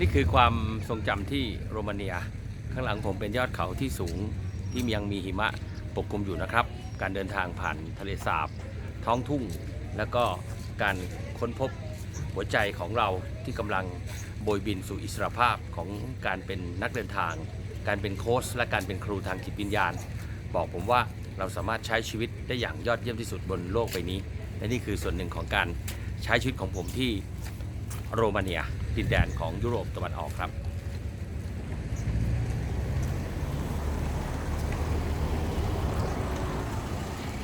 นี่คือความทรงจำที่โรมาเนียข้างหลังผมเป็นยอดเขาที่สูงที่ยังมีหิมะปกคลุมอยู่นะครับการเดินทางผ่านทะเลสาบท้องทุ่งแล้วก็การค้นพบหัวใจของเราที่กำลังโบยบินสู่อิสรภาพของการเป็นนักเดินทางการเป็นโค้ชและการเป็นครูทางจิตวิญญาณบอกผมว่าเราสามารถใช้ชีวิตได้อย่างยอดเยี่ยมที่สุดบนโลกใบนี้และนี่คือส่วนหนึ่งของการใช้ชีวิตของผมที่โรมาเนียดินแดนของยุโรปตะวันออกครับ